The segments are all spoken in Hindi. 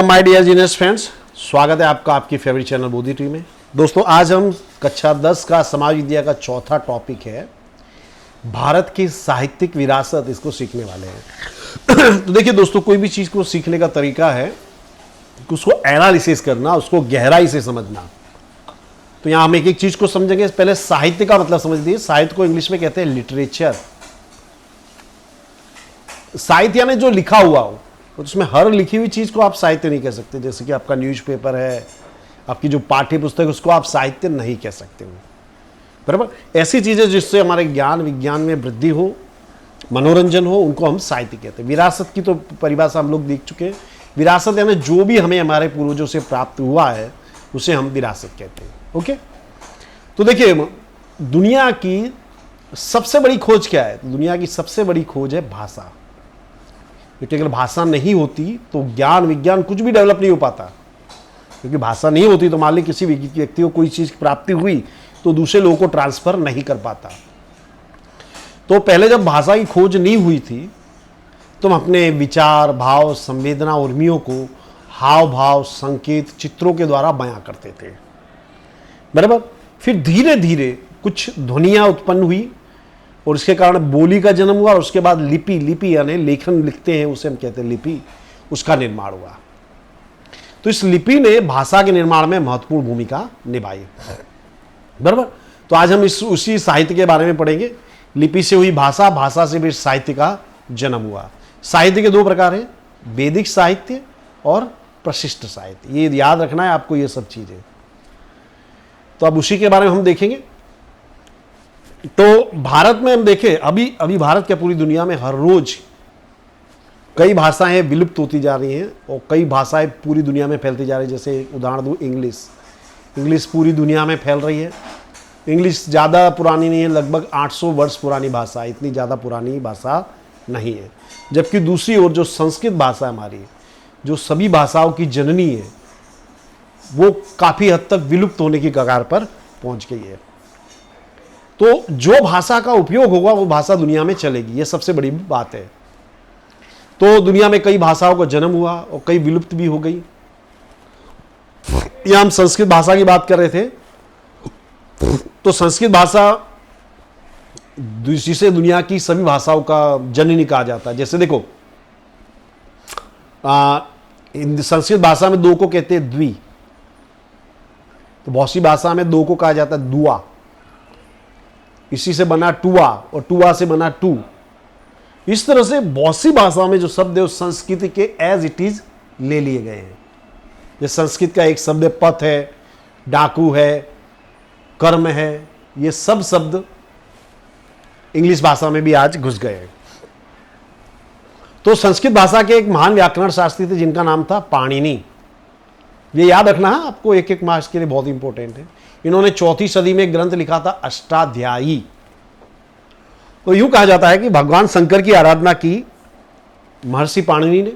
माय डियर जीनियस फ्रेंड्स, स्वागत है आपका आपकी फेवरेट चैनल बोधी ट्री में। दोस्तों, आज हम कक्षा 10 का समाज विद्या का चौथा टॉपिक है भारत की साहित्यिक विरासत, इसको सीखने वाले हैं। तो देखिए दोस्तों, कोई भी चीज़ को सीखने का तरीका है कि उसको एनालिसिस करना, उसको गहराई से समझना। तो यहाँ हम एक एक चीज़ को समझेंगे। पहले साहित्य का मतलब समझ लीजिए। साहित्य को इंग्लिश में कहते हैं लिटरेचर। साहित्य यानी जो लिखा हुआ हो, तो उसमें हर लिखी हुई चीज़ को आप साहित्य नहीं कह सकते। जैसे कि आपका न्यूज़पेपर है, आपकी जो पाठ्य पुस्तक है, उसको आप साहित्य नहीं कह सकते हो, बराबर। ऐसी चीज़ें जिससे हमारे ज्ञान विज्ञान में वृद्धि हो, मनोरंजन हो, उनको हम साहित्य कहते हैं। विरासत की तो परिभाषा हम लोग देख चुके हैं। विरासत यानी जो भी हमें हमारे पूर्वजों से प्राप्त हुआ है, उसे हम विरासत कहते हैं। ओके, तो देखिए, दुनिया की सबसे बड़ी खोज क्या है? दुनिया की सबसे बड़ी खोज है भाषा। क्योंकि अगर भाषा नहीं होती तो ज्ञान विज्ञान कुछ भी डेवलप नहीं हो पाता। क्योंकि भाषा नहीं होती तो मान ली किसी व्यक्ति को कोई चीज़ की प्राप्ति हुई तो दूसरे लोगों को ट्रांसफर नहीं कर पाता। तो पहले जब भाषा की खोज नहीं हुई थी तो हम अपने विचार, भाव, संवेदना, उर्मियों को हाव भाव, संकेत, चित्रों के द्वारा बयां करते थे, बराबर। फिर धीरे धीरे कुछ ध्वनियाँ उत्पन्न हुई और इसके कारण बोली का जन्म हुआ। और उसके बाद लिपि यानी लेखन लिखते हैं, उसे हम कहते हैं लिपि, उसका निर्माण हुआ। तो इस लिपि ने भाषा के निर्माण में महत्वपूर्ण भूमिका निभाई, बराबर। तो आज हम उसी साहित्य के बारे में पढ़ेंगे। लिपि से हुई भाषा, भाषा से भी साहित्य का जन्म हुआ। साहित्य के दो प्रकार हैं, वैदिक साहित्य और प्रशिष्ट साहित्य। ये याद रखना है आपको, ये सब चीजें। तो अब उसी के बारे में हम देखेंगे। तो भारत में हम देखें, अभी भारत क्या पूरी दुनिया में हर रोज कई भाषाएं विलुप्त होती जा रही हैं और कई भाषाएं पूरी दुनिया में फैलती जा रही हैं। जैसे उदाहरण दूं, इंग्लिश पूरी दुनिया में फैल रही है। इंग्लिश ज़्यादा पुरानी नहीं है, लगभग 800 वर्ष पुरानी भाषा है, इतनी ज़्यादा पुरानी भाषा नहीं है। जबकि दूसरी ओर जो संस्कृत भाषा हमारी, जो सभी भाषाओं की जननी है, वो काफ़ी हद तक विलुप्त होने की कगार पर पहुंच गई है। तो जो भाषा का उपयोग होगा वो भाषा दुनिया में चलेगी, ये सबसे बड़ी बात है। तो दुनिया में कई भाषाओं का जन्म हुआ और कई विलुप्त भी हो गई। यहां हम संस्कृत भाषा की बात कर रहे थे। तो संस्कृत भाषा जिसे दुनिया की सभी भाषाओं का जननी कहा जाता है। जैसे देखो, संस्कृत भाषा में दो को कहते हैं द्वि। तो बहुत सी भाषा में दो को कहा जाता है दुआ। इसी से बना टुआ और टुआ से बना टू। इस तरह से बहुत सी भाषाओं में जो शब्द है उस संस्कृत के एज इट इज ले लिए गए हैं। जैसे संस्कृत का एक शब्द पथ है, डाकू है, कर्म है, ये सब शब्द इंग्लिश भाषा में भी आज घुस गए हैं। तो संस्कृत भाषा के एक महान व्याकरण शास्त्री थे जिनका नाम था पाणिनि। ये याद रखना है आपको, एक एक मार्क्स के लिए बहुत इंपॉर्टेंट है। इन्होंने 4वीं सदी में एक ग्रंथ लिखा था अष्टाध्यायी। तो यूं कहा जाता है कि भगवान शंकर की आराधना की महर्षि पाणिनि ने।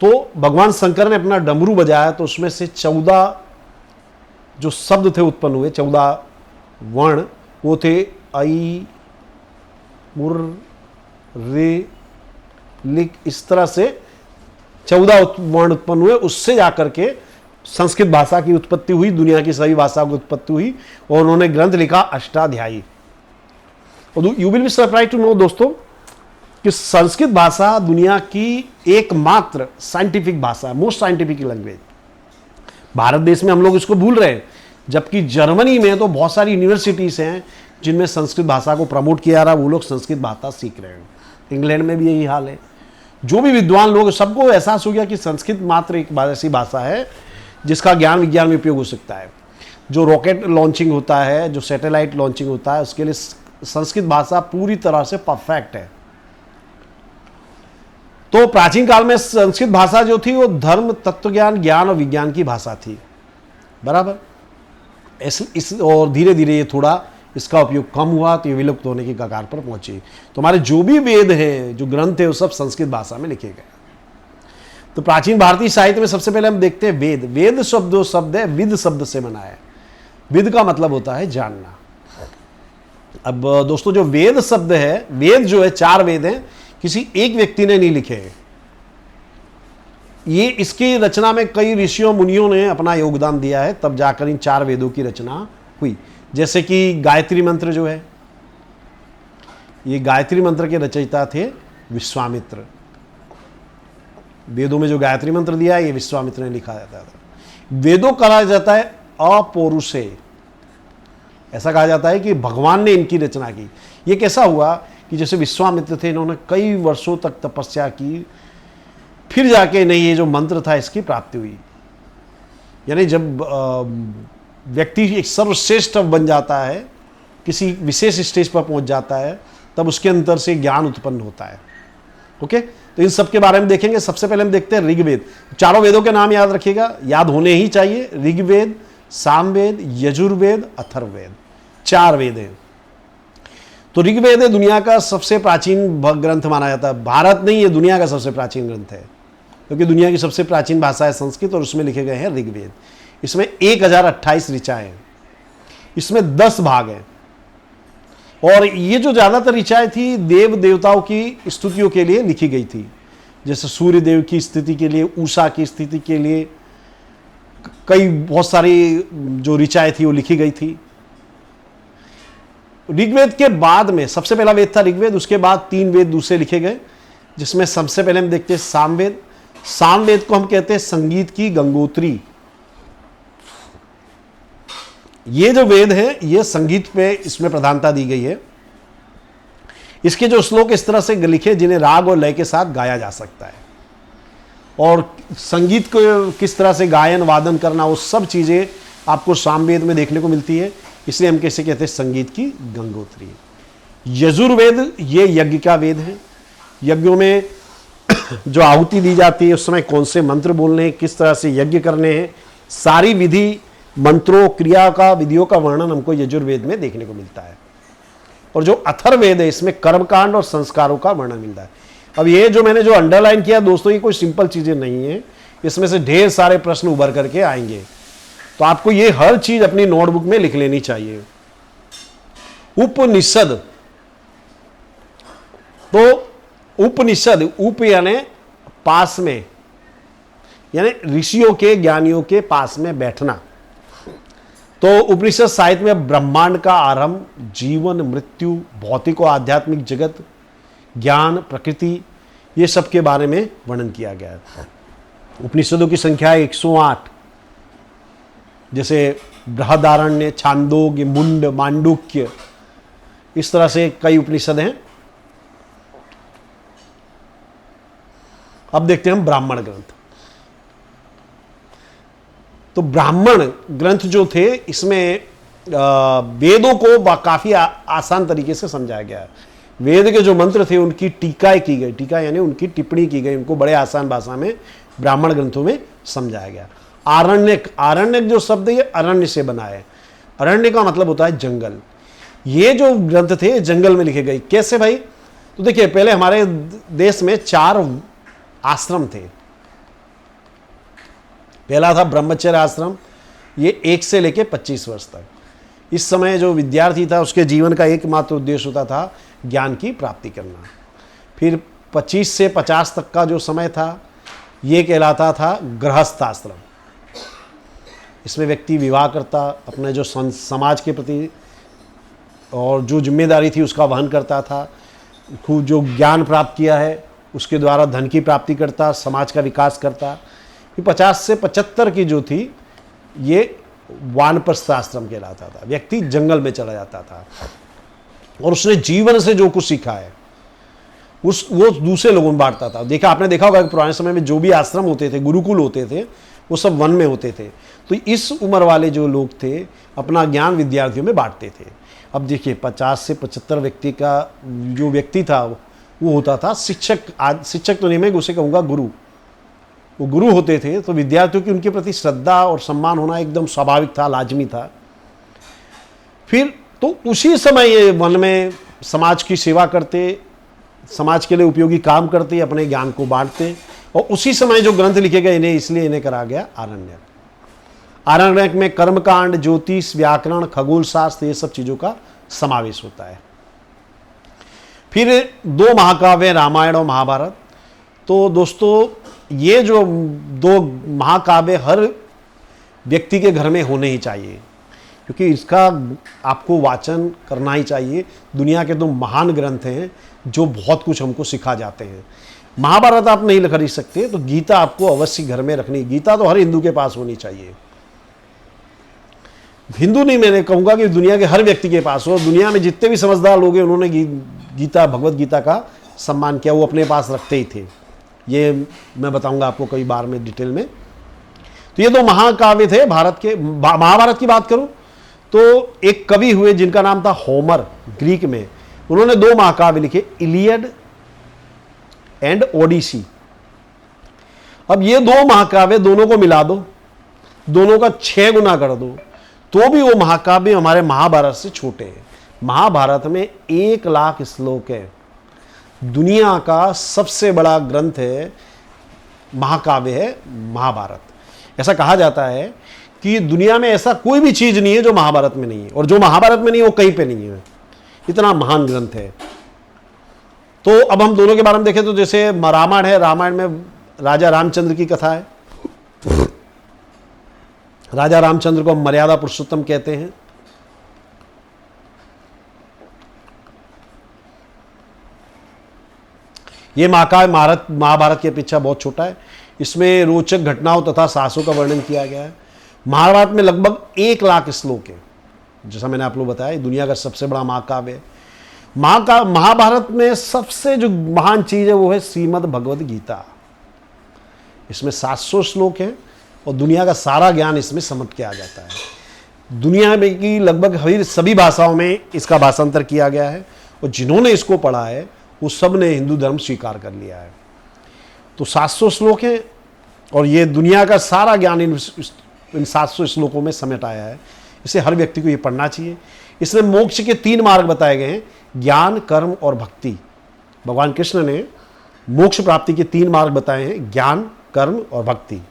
तो भगवान शंकर ने अपना डमरू बजाया तो उसमें से 14 जो शब्द थे उत्पन्न हुए, 14 वर्ण, वो थे ऐ, उर, रे, लिक। इस तरह से 14 वर्ण उत्पन्न हुए। उससे जाकर के संस्कृत भाषा की उत्पत्ति हुई, दुनिया की सभी भाषाओं की उत्पत्ति हुई और उन्होंने ग्रंथ लिखा अष्टाध्यायी। और you will be surprise to know दोस्तों कि संस्कृत भाषा दुनिया की एकमात्र साइंटिफिक भाषा है, मोस्ट साइंटिफिक लैंग्वेज। भारत देश में हम लोग इसको भूल रहे हैं, जबकि जर्मनी में तो बहुत सारी यूनिवर्सिटीज हैं जिनमें संस्कृत भाषा को प्रमोट किया जा रहा है, वो लोग संस्कृत भाषा सीख रहे हैं। इंग्लैंड में भी यही हाल है। जो भी विद्वान लोग, सबको एहसास हो गया कि संस्कृत मात्र एक ऐसी भाषा है जिसका ज्ञान विज्ञान में उपयोग हो सकता है। जो रॉकेट लॉन्चिंग होता है, जो सैटेलाइट लॉन्चिंग होता है, उसके लिए संस्कृत भाषा पूरी तरह से परफेक्ट है। तो प्राचीन काल में संस्कृत भाषा जो थी वो धर्म, तत्वज्ञान, ज्ञान और विज्ञान की भाषा थी, बराबर। और धीरे धीरे ये थोड़ा इसका उपयोग कम हुआ तो ये विलुप्त होने की कगार पर पहुंची। तो हमारे जो भी वेद हैं, जो ग्रंथ है, वो सब संस्कृत भाषा में लिखे गए। तो प्राचीन भारतीय साहित्य में सबसे पहले हम देखते हैं वेद। वेद शब्द है विद शब्द से बना है। विद का मतलब होता है जानना। अब दोस्तों, जो वेद शब्द है, वेद जो है 4 वेद हैं, किसी एक व्यक्ति ने नहीं लिखे हैं। ये इसकी रचना में कई ऋषियों मुनियों ने अपना योगदान दिया है, तब जाकर इन 4 वेदों की रचना हुई। जैसे कि गायत्री मंत्र जो है, ये गायत्री मंत्र के रचयिता थे विश्वामित्र। वेदों में जो गायत्री मंत्र दिया है ये विश्वामित्र ने लिखा जाता था। वेदों कहा जाता है अपौरुषे, ऐसा कहा जाता है कि भगवान ने इनकी रचना की। ये कैसा हुआ कि जैसे विश्वामित्र थे, इन्होंने कई वर्षों तक तपस्या की, फिर जाके नहीं ये जो मंत्र था इसकी प्राप्ति हुई। यानी जब व्यक्ति एक सर्वश्रेष्ठ बन जाता है, किसी विशेष स्टेज पर पहुंच जाता है, तब उसके अंदर से ज्ञान उत्पन्न होता है। ओके, तो इन सब के बारे में देखेंगे। सबसे पहले हम देखते हैं ऋग्वेद। चारों वेदों के नाम याद रखिएगा, याद होने ही चाहिए। ऋग्वेद, सामवेद, यजुर्वेद, अथर्ववेद, 4 वेद हैं। तो ऋग्वेद दुनिया का सबसे प्राचीन ग्रंथ माना जाता है। भारत नहीं, ये दुनिया का सबसे प्राचीन ग्रंथ है, क्योंकि दुनिया की सबसे प्राचीन भाषा है संस्कृत, और उसमें लिखे गए हैं ऋग्वेद। इसमें 1028 ऋचाएं हैं, इसमें 10 भाग हैं। और ये जो ज़्यादातर ऋचाएं थी देव देवताओं की स्तुतियों के लिए लिखी गई थी। जैसे सूर्य देव की स्थिति के लिए, उषा की स्थिति के लिए बहुत सारी जो ऋचाएं थी वो लिखी गई थी। ऋग्वेद के बाद में सबसे पहला वेद था ऋग्वेद, उसके बाद 3 वेद दूसरे लिखे गए, जिसमें सबसे पहले हम देखते हैं सामवेद। सामवेद को हम कहते हैं संगीत की गंगोत्री। ये जो वेद है ये संगीत पे इसमें प्रधानता दी गई है। इसके जो श्लोक इस तरह से लिखे जिन्हें राग और लय के साथ गाया जा सकता है, और संगीत को किस तरह से गायन वादन करना, वो सब चीजें आपको सामवेद में देखने को मिलती है। इसलिए हम कैसे कहते हैं संगीत की गंगोत्री। यजुर्वेद ये यज्ञ का वेद है। यज्ञों में जो आहुति दी जाती है उस समय कौन से मंत्र बोलने हैं, किस तरह से यज्ञ करने हैं, सारी विधि, मंत्रों, क्रिया का, विधियों का वर्णन हमको यजुर्वेद में देखने को मिलता है। और जो अथर्ववेद है इसमें कर्मकांड और संस्कारों का वर्णन मिलता है। अब ये जो मैंने जो अंडरलाइन किया दोस्तों, ये कोई सिंपल चीजें नहीं है, इसमें से ढेर सारे प्रश्न उभर करके आएंगे, तो आपको ये हर चीज अपनी नोटबुक में लिख लेनी चाहिए। उपनिषद, तो उपनिषद, उप यानी पास में, यानी ऋषियों के, ज्ञानियों के पास में बैठना। तो उपनिषद साहित्य में ब्रह्मांड का आरंभ, जीवन, मृत्यु, भौतिक और आध्यात्मिक जगत, ज्ञान, प्रकृति, ये सब के बारे में वर्णन किया गया है। उपनिषदों की संख्या है 108। जैसे बृहदारण्य, छांदोग्य, मुंड, मांडुक्य, इस तरह से कई उपनिषद हैं। अब देखते हैं हम ब्राह्मण ग्रंथ। तो ब्राह्मण ग्रंथ जो थे इसमें वेदों को काफी आसान तरीके से समझाया गया है। वेद के जो मंत्र थे उनकी टीकाएं की गई, टीका यानी उनकी टिप्पणी की गई, उनको बड़े आसान भाषा में ब्राह्मण ग्रंथों में समझाया गया। आरण्यक, आरण्यक जो शब्द ये अरण्य से बना है। अरण्य का मतलब होता है जंगल। ये जो ग्रंथ थे जंगल में लिखे गए। कैसे भाई? तो देखिए, पहले हमारे देश में 4 आश्रम थे। पहला था ब्रह्मचर्य आश्रम, ये 1 से लेके 25 वर्ष तक। इस समय जो विद्यार्थी था उसके जीवन का एकमात्र उद्देश्य होता था ज्ञान की प्राप्ति करना। फिर 25 से 50 तक का जो समय था ये कहलाता था गृहस्थ आश्रम। इसमें व्यक्ति विवाह करता, अपने जो समाज के प्रति और जो जिम्मेदारी थी उसका वहन करता था, खूब जो ज्ञान प्राप्त किया है उसके द्वारा धन की प्राप्ति करता, समाज का विकास करता। फिर 50 से 75 की जो थी ये वानप्रस्थ आश्रम कहलाता था। व्यक्ति जंगल में चला जाता था और उसने जीवन से जो कुछ सीखा है वो दूसरे लोगों में बांटता था। आपने देखा होगा कि पुराने समय में जो भी आश्रम होते थे, गुरुकुल होते थे, वो सब वन में होते थे। तो इस उम्र वाले जो लोग थे अपना ज्ञान विद्यार्थियों में बांटते थे। अब देखिए 50 से 75 व्यक्ति का जो व्यक्ति था वो होता था शिक्षक। आज शिक्षक तो नहीं, मैं उसे कहूँगा गुरु। वो गुरु होते थे, तो विद्यार्थियों की उनके प्रति श्रद्धा और सम्मान होना एकदम स्वाभाविक था, लाजमी था। फिर तो उसी समय ये वन में समाज की सेवा करते, समाज के लिए उपयोगी काम करते, अपने ज्ञान को बांटते, और उसी समय जो ग्रंथ लिखे गए इन्हें इसलिए इन्हें करा गया आरण्यक। आरण्यक में कर्मकांड, ज्योतिष, व्याकरण, खगोल शास्त्र, ये सब चीजों का समावेश होता है। फिर 2 महाकाव्य रामायण और महाभारत। तो दोस्तों ये जो दो महाकाव्य हर व्यक्ति के घर में होने ही चाहिए, क्योंकि इसका आपको वाचन करना ही चाहिए। दुनिया के दो महान ग्रंथ हैं जो बहुत कुछ हमको सिखा जाते हैं। महाभारत आप नहीं खरीद सकते तो गीता आपको अवश्य घर में रखनी। गीता तो हर हिंदू के पास होनी चाहिए। हिंदू नहीं, मैंने कहूँगा कि दुनिया के हर व्यक्ति के पास हो। दुनिया में जितने भी समझदार लोग हैं उन्होंने गीता, भगवत गीता का सम्मान किया, वो अपने पास रखते ही थे। ये मैं बताऊंगा आपको कई बार में डिटेल में। तो ये दो महाकाव्य थे भारत के। महाभारत की बात करूं तो एक कवि हुए जिनका नाम था होमर, ग्रीक में। उन्होंने दो महाकाव्य लिखे, इलियड एंड ओडिसी। अब ये दो महाकाव्य दोनों को मिला दो, दोनों का 6 गुना कर दो, तो भी वो महाकाव्य हमारे महाभारत से छोटे हैं। महाभारत में 1 लाख श्लोक है। दुनिया का सबसे बड़ा ग्रंथ है, महाकाव्य है महाभारत। ऐसा कहा जाता है कि दुनिया में ऐसा कोई भी चीज नहीं है जो महाभारत में नहीं है, और जो महाभारत में नहीं है वो कहीं पे नहीं है। इतना महान ग्रंथ है। तो अब हम दोनों के बारे में देखें तो जैसे रामायण है, रामायण में राजा रामचंद्र की कथा है। राजा रामचंद्र को मर्यादा पुरुषोत्तम कहते हैं। ये महाभारत की अपेक्षा बहुत छोटा है। इसमें रोचक घटनाओं तथा साहसों का वर्णन किया गया है। महाभारत में लगभग 1 लाख श्लोक है। जैसा मैंने आप लोग बताया, दुनिया का सबसे बड़ा महाकाव्य है। महाभारत में सबसे जो महान चीज है वो है श्रीमद् भगवद गीता। इसमें 700 श्लोक हैं और दुनिया का सारा ज्ञान इसमें समेट के आ जाता है। दुनिया में की लगभग सभी भाषाओं में इसका भाषांतर किया गया है, और जिन्होंने इसको पढ़ा है वो सब ने हिंदू धर्म स्वीकार कर लिया है। तो 700 श्लोक हैं और ये दुनिया का सारा ज्ञान इन 700 श्लोकों में समेट आया है। इसे हर व्यक्ति को ये पढ़ना चाहिए। इसमें मोक्ष के 3 मार्ग बताए गए हैं, ज्ञान, कर्म और भक्ति। भगवान कृष्ण ने मोक्ष प्राप्ति के 3 मार्ग बताए हैं, ज्ञान, कर्म और भक्ति।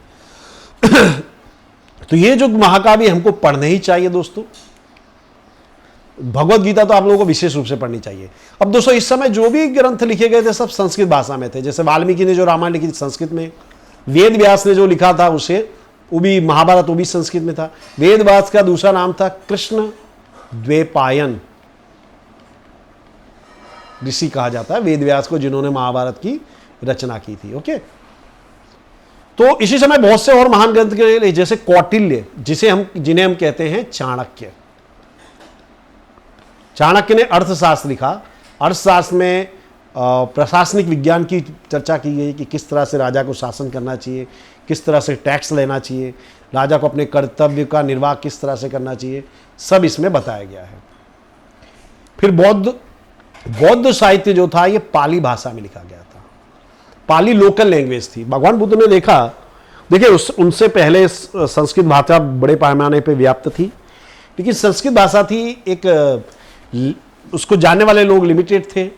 तो ये जो महाकाव्य हमको पढ़ने ही चाहिए दोस्तों। भगवत गीता तो आप लोगों को विशेष रूप से पढ़नी चाहिए। अब दोस्तों, इस समय जो भी ग्रंथ लिखे गए थे सब संस्कृत भाषा में थे। जैसे वाल्मीकि ने जो रामायण लिखी थी संस्कृत में, वेद व्यास ने जो लिखा था उसे, वो भी महाभारत, वो भी संस्कृत में था। वेद व्यास का दूसरा नाम था कृष्ण द्वैपायन ऋषि कहा जाता है वेद व्यास को, जिन्होंने महाभारत की रचना की थी। ओके, तो इसी समय बहुत से और महान ग्रंथ के लिए, जैसे कौटिल्य, जिन्हें हम कहते हैं चाणक्य। चाणक्य ने अर्थशास्त्र लिखा। अर्थशास्त्र में प्रशासनिक विज्ञान की चर्चा की गई कि किस तरह से राजा को शासन करना चाहिए, किस तरह से टैक्स लेना चाहिए, राजा को अपने कर्तव्य का निर्वाह किस तरह से करना चाहिए, सब इसमें बताया गया है। फिर बौद्ध साहित्य जो था ये पाली भाषा में लिखा गया था। पाली लोकल लैंग्वेज थी। भगवान बुद्ध ने देखिए उनसे पहले संस्कृत भाषा बड़े पैमाने पर व्याप्त थी, लेकिन संस्कृत भाषा थी एक, उसको जानने वाले लोग लिमिटेड थे,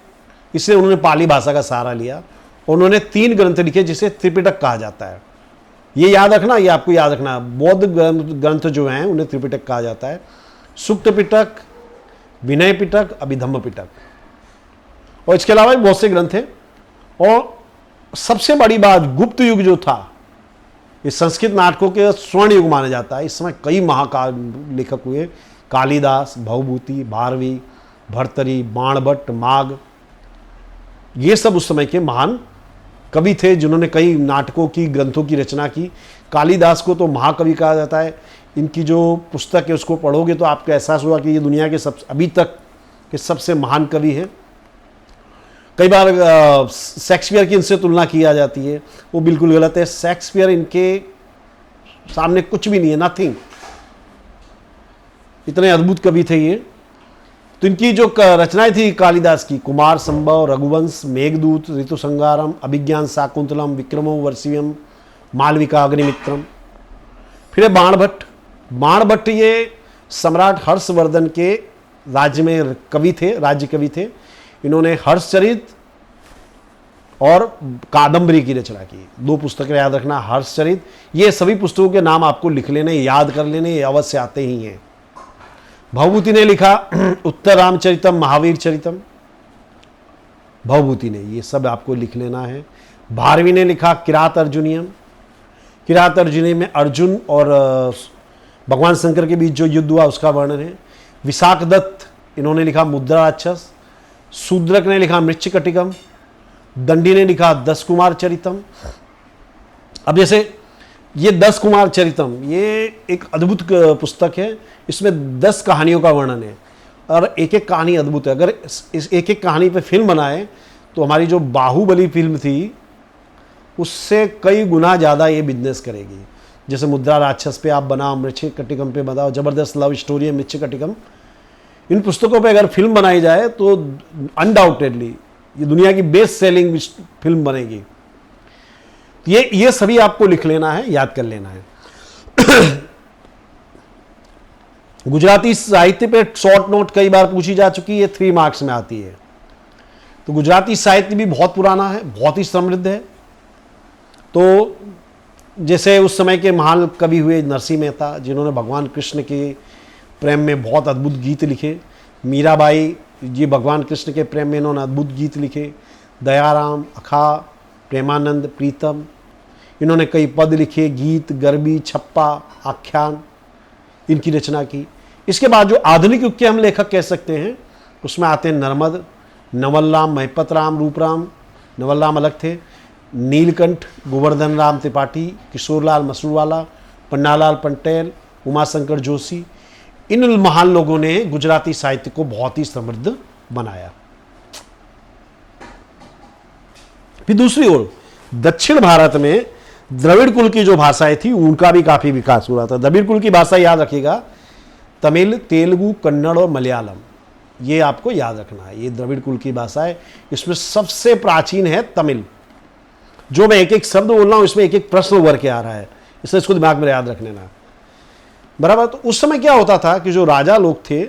इसलिए उन्होंने पाली भाषा का सहारा लिया और उन्होंने 3 ग्रंथ लिखे जिसे त्रिपिटक कहा जाता है। ये याद रखना, ये आपको याद रखना, बौद्ध ग्रंथ जो हैं उन्हें त्रिपिटक कहा जाता है। सुक्त पिटक, विनय पिटक, अभिधम्म पिटक, और इसके अलावा भी बहुत से ग्रंथ हैं। और सबसे बड़ी बात, गुप्त युग जो था, ये संस्कृत नाटकों के स्वर्ण युग माना जाता है। इस समय कई महाकाव्य लेखक हुए, कालिदास, भवभूति, भारवी, भर्तरी, बाणभट्ट, माघ, ये सब उस समय के महान कवि थे जिन्होंने कई नाटकों की, ग्रंथों की रचना की। कालिदास को तो महाकवि कहा जाता है। इनकी जो पुस्तक है उसको पढ़ोगे तो आपको एहसास हुआ कि ये दुनिया के अभी तक के सबसे महान कवि हैं। कई बार शेक्सपियर की इनसे तुलना की जाती है, वो बिल्कुल गलत है। शेक्सपियर इनके सामने कुछ भी नहीं है, नथिंग। इतने अद्भुत कवि थे ये। तो इनकी जो रचनाएं थी कालिदास की, कुमार संभव, रघुवंश, मेघदूत, ऋतुसंहारम, अभिज्ञान शाकुंतलम, विक्रमो वर्षियम, मालविका अग्निमित्रम। फिर बाणभट्ट। बाणभट्ट ये सम्राट हर्षवर्धन के राज्य में कवि थे, राज्य कवि थे। इन्होंने हर्षचरित और कादम्बरी की रचना की। 2 पुस्तकें याद रखना, हर्षचरित। ये सभी पुस्तकों के नाम आपको लिख लेने, याद कर लेने, ये अवश्य आते ही हैं। भवभूति ने लिखा उत्तर रामचरितम, महावीर चरितम, भवभूति ने, ये सब आपको लिख लेना है। भारवी ने लिखा किरात अर्जुनियम। किरात अर्जुनियम में अर्जुन और भगवान शंकर के बीच जो युद्ध हुआ उसका वर्णन है। विशाख दत्त इन्होंने लिखा मुद्रा राक्षस। शूद्रक ने लिखा मृच्छकटिकम। दंडी ने लिखा 10 कुमार चरितम। अब जैसे ये 10 कुमार चरितम ये एक अद्भुत पुस्तक है, इसमें 10 कहानियों का वर्णन है और एक एक कहानी अद्भुत है। अगर इस एक एक कहानी पे फिल्म बनाए तो हमारी जो बाहुबली फिल्म थी उससे कई गुना ज़्यादा ये बिजनेस करेगी। जैसे मुद्रा राक्षस पे आप बनाओ, मृच्छकटिकम पे बनाओ, ज़बरदस्त लव स्टोरी है मृच्छकटिकम। इन पुस्तकों पे अगर फिल्म बनाई जाए तो अनडाउटेडली ये दुनिया की बेस्ट सेलिंग फिल्म बनेगी। ये सभी आपको लिख लेना है, याद कर लेना है। गुजराती साहित्य पे शॉर्ट नोट कई बार पूछी जा चुकी है, 3 मार्क्स में आती है। तो गुजराती साहित्य भी बहुत पुराना है, बहुत ही समृद्ध है। तो जैसे उस समय के महान कवि हुए नरसिंह मेहता, जिन्होंने भगवान कृष्ण के प्रेम में बहुत अद्भुत गीत लिखे। मीराबाई जी भगवान कृष्ण के प्रेम में इन्होंने अद्भुत गीत लिखे। दयाराम, अखा, प्रेमानंद, प्रीतम, इन्होंने कई पद लिखे, गीत, गरबी, छप्पा, आख्यान, इनकी रचना की। इसके बाद जो आधुनिक युग के हम लेखक कह सकते हैं उसमें आते हैं नर्मद, नवल राम, महिपत राम, रूपराम। नवल राम अलग थे। नीलकंठ, गोवर्धन राम त्रिपाठी, किशोरलाल मसरूवाला, पन्नालाल पंटेल, उमाशंकर जोशी, इन महान लोगों ने गुजराती साहित्य को बहुत ही समृद्ध बनाया। फिर दूसरी ओर दक्षिण भारत में द्रविड़ कुल की जो भाषाएं थी उनका भी काफी विकास हुआ था। द्रविड़ कुल की भाषा याद रखिएगा, तमिल, तेलुगु, कन्नड़ और मलयालम, ये आपको याद रखना है। ये द्रविड़ कुल की भाषा है। इसमें सबसे प्राचीन है तमिल। जो मैं एक एक शब्द बोल रहा हूं इसमें एक एक प्रश्न उभर के आ रहा है, इसलिए इसको दिमाग में याद रख लेना, बराबर। तो उस समय क्या होता था कि जो राजा लोग थे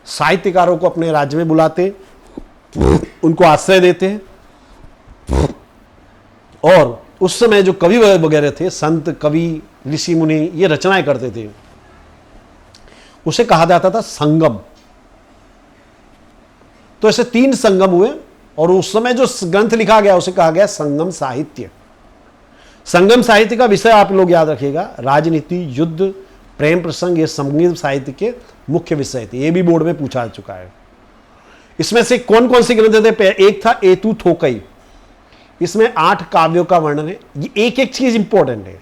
साहित्यकारों को अपने राज्य में बुलाते, उनको आश्रय देते, और उस समय जो कवि वगैरह थे, संत, कवि, ऋषि मुनि, ये रचनाएं करते थे। उसे कहा जाता था संगम। तो ऐसे 3 संगम हुए और उस समय जो ग्रंथ लिखा गया उसे कहा गया संगम साहित्य। संगम साहित्य का विषय आप लोग याद रखिएगा, राजनीति, युद्ध, प्रेम प्रसंग, ये संगीत साहित्य के मुख्य विषय थे। ये भी बोर्ड में पूछा जा चुका है। इसमें से कौन कौन से ग्रंथ थे? एक था एतु थोकई, इसमें 8 काव्यों का वर्णन है। ये एक एक चीज इंपॉर्टेंट है।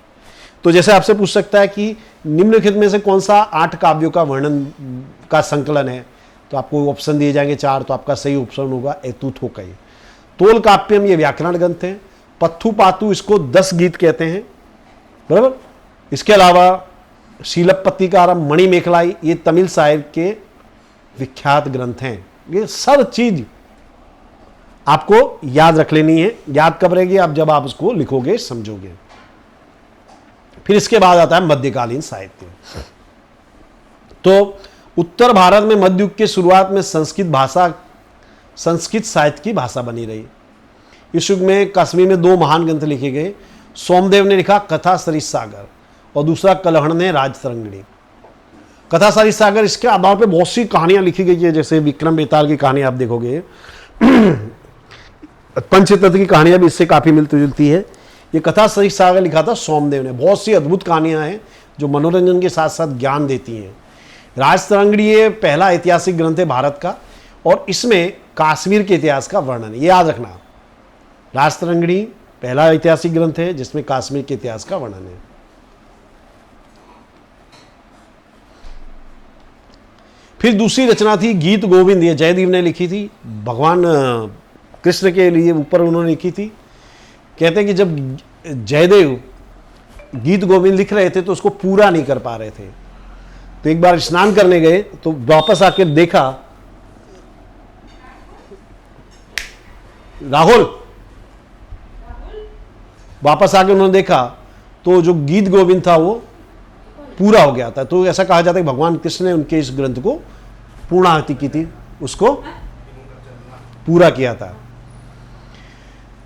तो जैसे आपसे पूछ सकता है कि निम्नलिखित में से कौन सा 8 काव्यों का वर्णन का संकलन है, तो आपको ऑप्शन दिए जाएंगे 4, तो आपका सही ऑप्शन होगा एतु थोकई। तोल काव्यम ये व्याकरण ग्रंथ है। पत्थु पातु इसको 10 गीत कहते हैं, बराबर। इसके अलावा शीलपत्तिकारम, मणि मेखलाई, ये तमिल साहित्य के विख्यात ग्रंथ हैं। ये सब चीज आपको याद रख लेनी है। याद कब रहेगी? आप जब आप उसको लिखोगे, समझोगे। फिर इसके बाद आता है मध्यकालीन साहित्य। तो उत्तर भारत में मध्य युग के शुरुआत में संस्कृत साहित्य की भाषा बनी रही। इस युग में कश्मीर में 2 महान ग्रंथ लिखे गए। सोमदेव ने लिखा कथा सरिस सागर और दूसरा कलहण ने राजतरंगिणी। कथा सरिस सागर, इसके आधार पर बहुत सी कहानियां लिखी गई है। जैसे विक्रम बेताल की कहानी आप देखोगे, पंचतत्व की कहानियां भी इससे काफी मिलती जुलती है। ये कथा सरिस सागर लिखा था सोमदेव ने। बहुत सी अद्भुत कहानियां हैं जो मनोरंजन के साथ साथ ज्ञान देती हैं। राजतरंगिणी ये पहला ऐतिहासिक ग्रंथ है भारत का और इसमें कश्मीर के इतिहास का वर्णन है। ये याद रखना, राजतरंगिणी पहला ऐतिहासिक ग्रंथ है जिसमें कश्मीर के इतिहास का वर्णन है। फिर दूसरी रचना थी गीत गोविंद, ये जयदेव ने लिखी थी। भगवान कृष्ण के लिए ऊपर उन्होंने लिखी थी। कहते हैं कि जब जयदेव गीत गोविंद लिख रहे थे तो उसको पूरा नहीं कर पा रहे थे, तो एक बार स्नान करने गए तो वापस आकर देखा, राहुल वापस आके उन्होंने देखा तो जो गीत गोविंद था वो पूरा हो गया था। तो ऐसा कहा जाता है कि भगवान कृष्ण ने उनके इस ग्रंथ को पूर्णाहुति की थी, उसको पूरा किया था।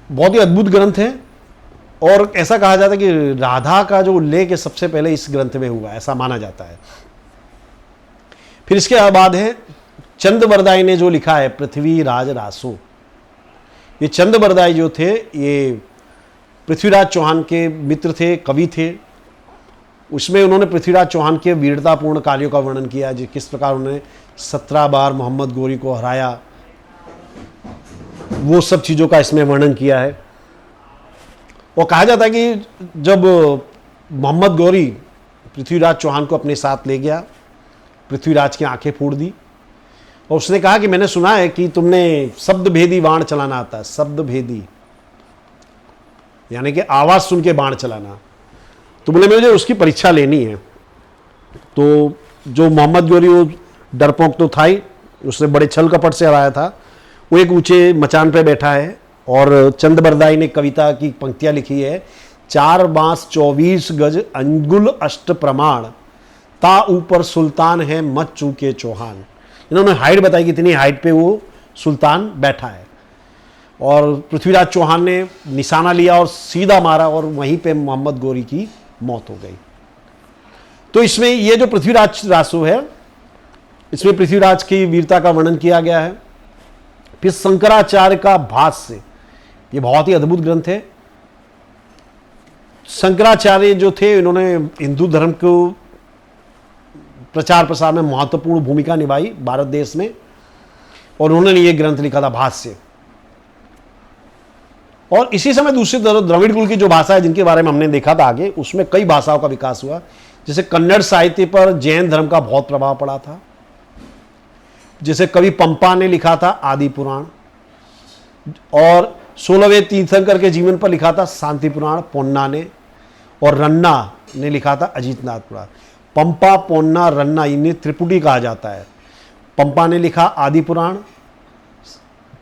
बहुत ही अद्भुत ग्रंथ है और ऐसा कहा जाता है कि राधा का जो उल्लेख है सबसे पहले इस ग्रंथ में हुआ, ऐसा माना जाता है। फिर इसके बाद है चंद्रबरदाई ने जो लिखा है पृथ्वी राज रासो। ये चंद्रबरदाई जो थे ये पृथ्वीराज चौहान के मित्र थे, कवि थे। उसमें उन्होंने पृथ्वीराज चौहान के वीरतापूर्ण कार्यों का वर्णन किया, जो किस प्रकार उन्होंने 17 बार मोहम्मद गोरी को हराया, वो सब चीज़ों का इसमें वर्णन किया है। और कहा जाता है कि जब मोहम्मद गौरी पृथ्वीराज चौहान को अपने साथ ले गया, पृथ्वीराज की आंखें फोड़ दी और उसने कहा कि मैंने सुना है कि तुमने शब्द भेदी बाण चलाना आता है। शब्द भेदी यानी कि आवाज़ सुन के बाण चलाना। तो बोले मुझे उसकी परीक्षा लेनी है। तो जो मोहम्मद गौरी वो डरपोक तो था ही, उसने बड़े छल कपट से हराया था। वो एक ऊंचे मचान पे बैठा है और चंद बरदाई ने कविता की पंक्तियां लिखी है। 4 बांस 24 गज अंगुल अष्ट प्रमाण, ता ऊपर सुल्तान है मच चूके चौहान। इन्होंने हाइट बताई कि इतनी हाइट पे वो सुल्तान बैठा है। और पृथ्वीराज चौहान ने निशाना लिया और सीधा मारा और वहीं पे मोहम्मद गौरी की मौत हो गई। तो इसमें ये जो पृथ्वीराज रासो है, इसमें पृथ्वीराज की वीरता का वर्णन किया गया है। फिर शंकराचार्य का भाष्य, ये बहुत ही अद्भुत ग्रंथ है। शंकराचार्य जो थे, इन्होंने हिंदू धर्म को प्रचार प्रसार में महत्वपूर्ण भूमिका निभाई भारत देश में, और उन्होंने ये ग्रंथ लिखा था भाष्य। और इसी समय दूसरी तरफ द्रविड़ कुल की जो भाषा है, जिनके बारे में हमने देखा था आगे, उसमें कई भाषाओं का विकास हुआ। जैसे कन्नड़ साहित्य पर जैन धर्म का बहुत प्रभाव पड़ा था। जैसे कवि पंपा ने लिखा था आदि पुराण, और 16वें तीर्थंकर के जीवन पर लिखा था शांति पुराण पोन्ना ने, और रन्ना ने लिखा था अजीतनाथ पुराण। पंपा, पोन्ना, रन्ना, इन्हें त्रिपुटी कहा जाता है। पंपा ने लिखा आदि पुराण,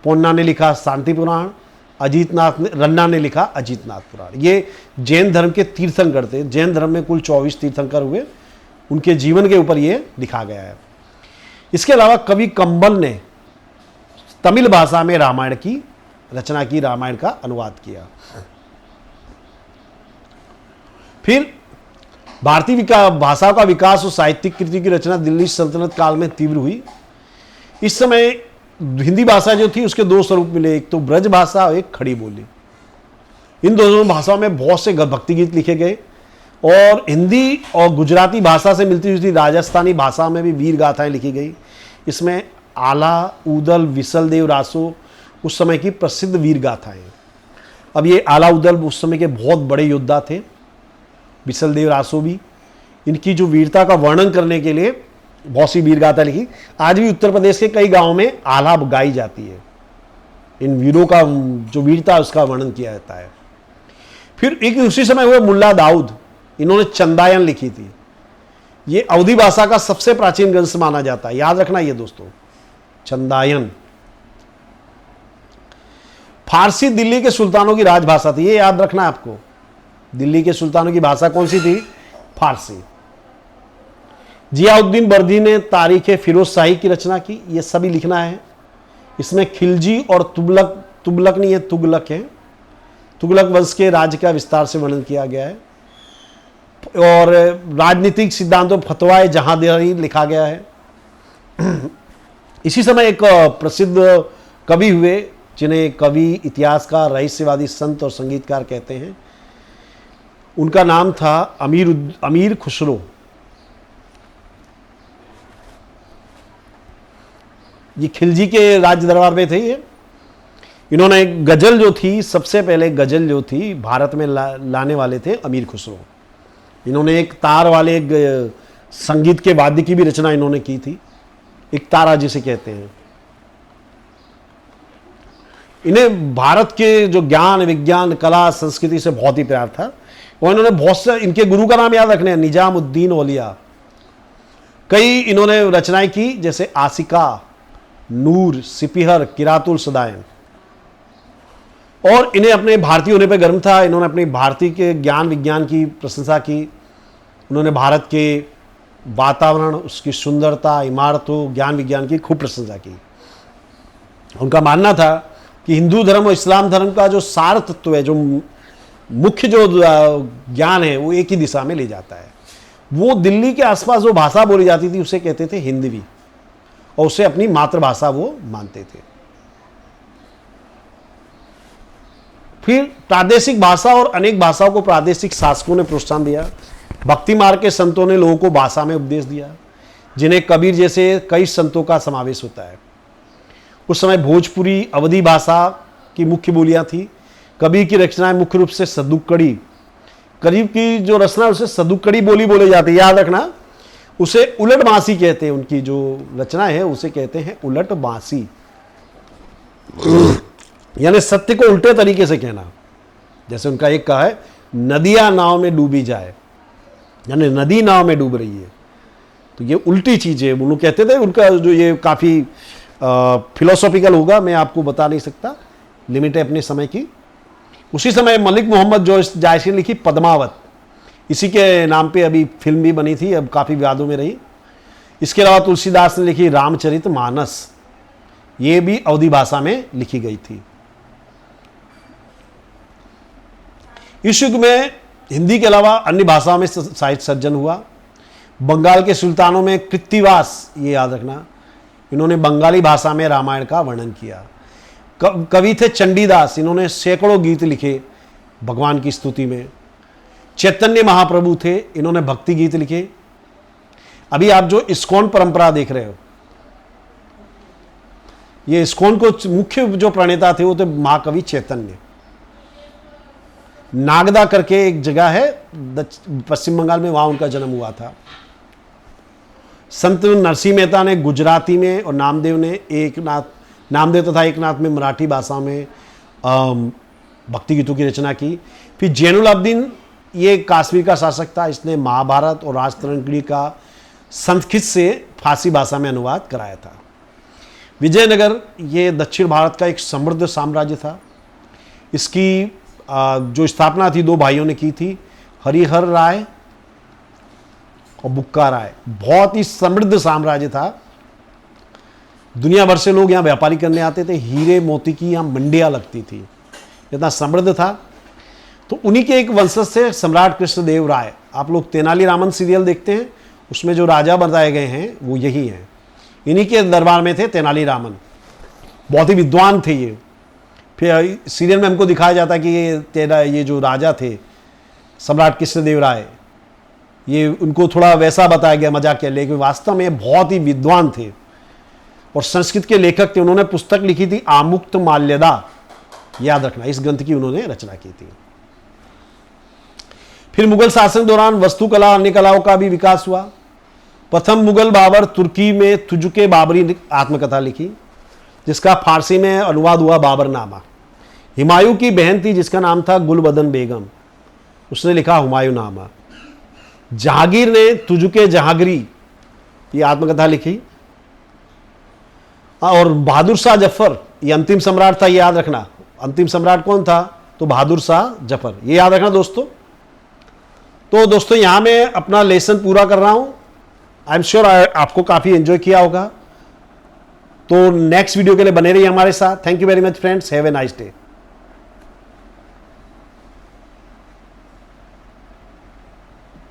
पोन्ना ने लिखा शांति पुराण, रन्ना ने लिखा अजीतनाथ पुराण। ये जैन धर्म के तीर्थंकर थे। जैन धर्म में कुल 24 तीर्थंकर हुए, उनके जीवन के ऊपर ये लिखा गया है। इसके अलावा कवि कंबल ने तमिल भाषा में रामायण की रचना की, रामायण का अनुवाद किया। फिर भारतीय भाषा का विकास और साहित्यिक कृति की रचना दिल्ली सल्तनत काल में तीव्र हुई। इस समय हिंदी भाषा जो थी उसके 2 स्वरूप मिले, एक तो ब्रज भाषा और एक खड़ी बोली। इन दोनों भाषाओं में बहुत से भक्ति गीत लिखे गए, और हिंदी और गुजराती भाषा से मिलती जुलती राजस्थानी भाषा में भी वीर गाथाएं लिखी गई। इसमें आला, उदल, विसल देव रासो उस समय की प्रसिद्ध वीर गाथाएं। अब ये आला उदल उस समय के बहुत बड़े योद्धा थे, विसल देव रासो भी। इनकी जो वीरता का वर्णन करने के लिए बहुत सी वीर गाथा लिखी। आज भी उत्तर प्रदेश के कई गांवों में आला गाई जाती है। इन वीरों का जो वीरता है उसका वर्णन किया जाता है। फिर एक उसी समय हुए मुल्ला दाऊद, इन्होंने चंदायन लिखी थी। ये अवधी भाषा का सबसे प्राचीन ग्रंथ माना जाता है, याद रखना ये दोस्तों, चंदायन। फारसी दिल्ली के सुल्तानों की राजभाषा थी, ये याद रखना है आपको। दिल्ली के सुल्तानों की भाषा कौन सी थी? फारसी। जियाउद्दीन बर्दी ने तारीख फिरोज शाही की रचना की, ये सभी लिखना है। इसमें खिलजी और तुगलक नहीं है, तुगलक है, तुगलक वंश के राज्य का विस्तार से वर्णन किया गया है। और राजनीतिक सिद्धांतों फतवाए जहांदारी लिखा गया है। इसी समय एक प्रसिद्ध कवि हुए जिन्हें कवि, इतिहासकार, रहस्यवादी, संत और संगीतकार कहते हैं। उनका नाम था अमीर खुसरो। ये खिलजी के राज्य दरबार में थे ये। इन्होंने एक गजल जो थी, सबसे पहले गजल जो थी भारत में लाने वाले थे अमीर खुसरो। इन्होंने एक तार वाले एक संगीत के वाद्य की भी रचना इन्होंने की थी, एक तारा जिसे कहते हैं। इन्हें भारत के जो ज्ञान, विज्ञान, कला, संस्कृति से बहुत ही प्यार था। और इन्होंने बहुत से, इनके गुरु का नाम याद रखने हैं, निजामुद्दीन औलिया। कई इन्होंने रचनाएं की, जैसे आसिका, नूर, सिपिहर, किरातुल सदायन। और इन्हें अपने भारतीय होने पर गर्व था। इन्होंने अपनी भारतीय के ज्ञान विज्ञान की प्रशंसा की। उन्होंने भारत के वातावरण, उसकी सुंदरता, इमारतों, ज्ञान विज्ञान की खूब प्रशंसा की। उनका मानना था कि हिंदू धर्म और इस्लाम धर्म का जो सार तत्व है, जो मुख्य जो ज्ञान है, वो एक ही दिशा में ले जाता है। वो दिल्ली के आसपास जो भाषा बोली जाती थी उसे कहते थे हिंदवी, और उसे अपनी मातृभाषा वो मानते थे। फिर प्रादेशिक भाषा और अनेक भाषाओं को प्रादेशिक शासकों ने प्रोत्साहन दिया। भक्ति मार्ग के संतों ने लोगों को भाषा में उपदेश दिया, जिन्हें कबीर जैसे कई संतों का समावेश होता है। उस समय भोजपुरी अवधी भाषा की मुख्य बोलियां थी। कबीर की रचनाएं मुख्य रूप से सदुक्कड़ी, करीब की जो रचना उसे सदुक्कड़ी बोली बोले जाती है, याद रखना। उसे उलट बांसी कहते हैं, उनकी जो रचना है उसे कहते हैं उलट बांसी, यानी सत्य को उल्टे तरीके से कहना। जैसे उनका एक कहा है, नदियां नाव में डूबी जाए, यानी नदी नाव में डूब रही है, तो ये उल्टी चीज है। वो लोग कहते थे, उनका जो ये काफी फिलोसॉफिकल होगा, मैं आपको बता नहीं सकता, लिमिट है अपने समय की। उसी समय मलिक मोहम्मद जायसी ने लिखी पद्मावत, इसी के नाम पे अभी फिल्म भी बनी थी, अब काफी विवादों में रही। इसके अलावा तुलसीदास ने लिखी रामचरित मानस, ये भी अवधी भाषा में लिखी गई थी। इस युग में हिंदी के अलावा अन्य भाषाओं में साहित्य सर्जन हुआ। बंगाल के सुल्तानों में कृत्तिवास, ये याद रखना, इन्होंने बंगाली भाषा में रामायण का वर्णन किया। कवि थे चंडीदास, इन्होंने सैकड़ों गीत लिखे भगवान की स्तुति में। चैतन्य महाप्रभु थे, इन्होंने भक्ति गीत लिखे। अभी आप जो इस्कॉन परंपरा देख रहे हो, ये इस्कॉन को मुख्य जो प्रणेता थे वो थे महाकवि चैतन्य। नागदा करके एक जगह है पश्चिम बंगाल में, वहां उनका जन्म हुआ था। संत नरसिंह मेहता ने गुजराती में और नामदेव तथा एकनाथ में मराठी भाषा में भक्ति गीतों की रचना की। फिर जैनुलाब्दीन, ये काश्मीर का शासक था, इसने महाभारत और राजतरंगिणी का संस्कृत से फारसी भाषा में अनुवाद कराया था। विजयनगर, ये दक्षिण भारत का एक समृद्ध साम्राज्य था। इसकी जो स्थापना थी दो भाइयों ने की थी, हरिहर राय और बुक्का राय। बहुत ही समृद्ध साम्राज्य था, दुनिया भर से लोग यहाँ व्यापारी करने आते थे, हीरे मोती की यहाँ मंडियाँ लगती थी, इतना समृद्ध था। तो उन्हीं के एक वंशज से सम्राट कृष्णदेव राय। आप लोग तेनालीरामन सीरियल देखते हैं, उसमें जो राजा बताए गए हैं वो यही हैं, इन्हीं के दरबार में थे तेनालीरामन। बहुत ही विद्वान थे ये। फिर सीरियल में हमको दिखाया जाता कि ये जो राजा थे सम्राट कृष्णदेव राय, ये उनको थोड़ा वैसा बताया गया मजाक के, लेकिन वास्तव में बहुत ही विद्वान थे और संस्कृत के लेखक थे। उन्होंने पुस्तक लिखी थी आमुक्त माल्यदा, याद रखना, इस ग्रंथ की उन्होंने रचना की थी। फिर मुगल शासन दौरान वस्तुकला अन्य कलाओं का भी विकास हुआ। प्रथम मुगल बाबर तुर्की में तुजुके बाबरी आत्मकथा लिखी, जिसका फारसी में अनुवाद हुआ बाबरनामा। हुमायूं की बहन थी जिसका नाम था गुलबदन बेगम, उसने लिखा हुमायूंनामा। जहांगीर ने तुजुके जहांगीरी ये आत्मकथा लिखी। और बहादुर शाह जफर, ये अंतिम सम्राट था, ये याद रखना। अंतिम सम्राट कौन था? तो बहादुर शाह जफर, ये याद रखना दोस्तों। तो दोस्तों यहां मैं अपना लेसन पूरा कर रहा हूं। आई एम श्योर आपको काफी एंजॉय किया होगा। तो नेक्स्ट वीडियो के लिए बने रहिए हमारे साथ। Thank you very much friends, have a nice day.